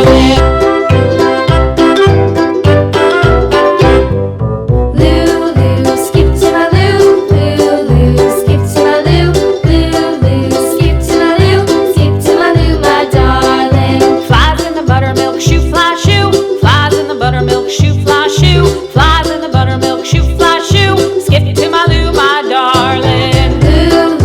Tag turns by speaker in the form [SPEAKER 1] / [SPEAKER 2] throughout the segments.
[SPEAKER 1] darling. Lulu, skip to my Lou. Lulu, skip to my Lou. Lulu, skip to my Lou. Skip to my Lou, my darling. Flies in the buttermilk shoe, fly shoe. Flies in the buttermilk shoe, fly shoe. Flies in the buttermilk shoe, fly shoe. Skip to my Lou, my darling. Lulu,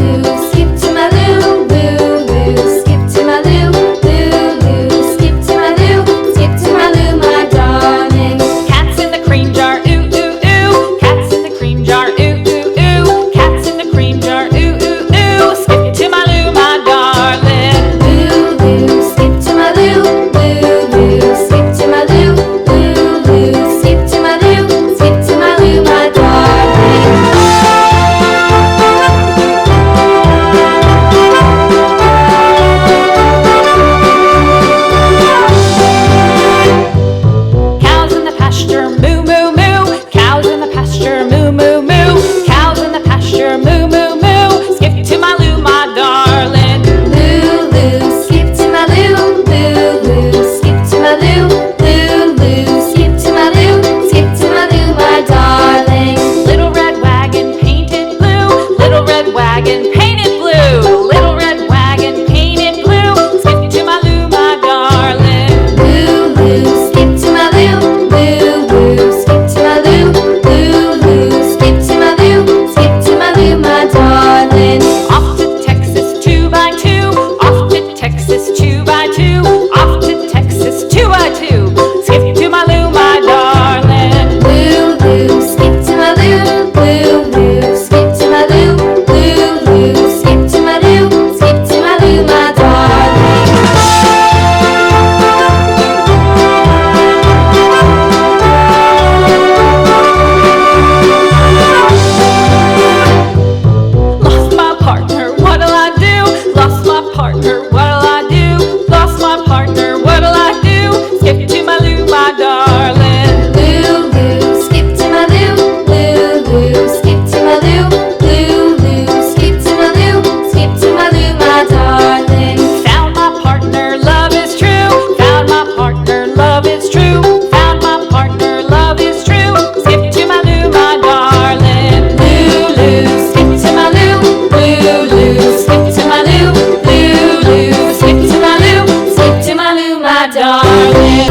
[SPEAKER 1] skip to my Lou. Lulu, skip to my Lou. Lulu, skip to my Lou. Skip to my Lou, my darling. Cats in the cream jar, ooh ooh ooh. Cats in the cream jar, ooh ooh ooh. Cats in the cream jar, ooh ooh ooh. Skip to my Lou, my darling. Lulu, skip to my Lou. Lulu, skip to my Lou. Lulu, skip to my Lou. Skip to my Lou, my darling. Cows in the pasture, moo moo moo. Cows in the pasture, moo moo moo. Cows in the pasture, moo moo moo. Skip to my Lou, my darling. Lulu, skip to my Lou. Lulu, skip to my Lou. Lulu, skip to my Lou. Skip to my Lou, my darling. Little red wagon painted blue. Little red wagon painted blue. Little red wagon painted blue. Skip to my Lou, my darling. Lulu, skip to my Lou. Lulu, skip to my Lou. Lulu, skip to my Lou. Skip to my Lou, my darling. Off to Texas 2x2. Off to Texas 2x2. Off to Texas 2x2. Skip to my Lou, my darling. Lulu, skip to my Lou. Lulu, skip to my Lou. Lulu, skip to my Lou. Skip to my Lou, my darling. Lost my partner, what'll I do? Lost my partner, what'll I do? Lost my partner, what'll I do? Skip to my Lou, my darling. Lulu, skip to my Lou. Lulu, skip to my Lou. Lulu, skip to my Lou. Skip to my Lou, my darling. Found my partner, love is true. Found my partner, love is true. Found my partner, love is true. Skip to my Lou, my darling. Lulu, skip to my Lou. Lulu, skip to my Lou. Lulu, skip to my Lou. Skip to my Lou, my darling.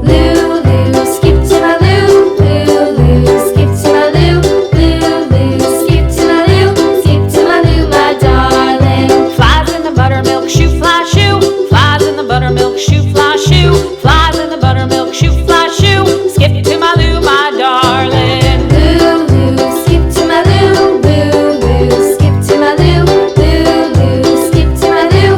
[SPEAKER 1] Lulu, skip to my Lou. Lulu, skip to my Lou. Lulu, skip to my Lou. Skip to my Lou, my darling. Flies in the buttermilk shoe, fly shoe. Flies in the buttermilk shoe, fly shoe. Flies in the buttermilk shoe, fly shoe. Skip to my Lou, my darling. Lulu, skip to my Lou. Lulu, skip to my Lou. Lulu, skip to my Lou.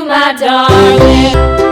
[SPEAKER 1] my darling.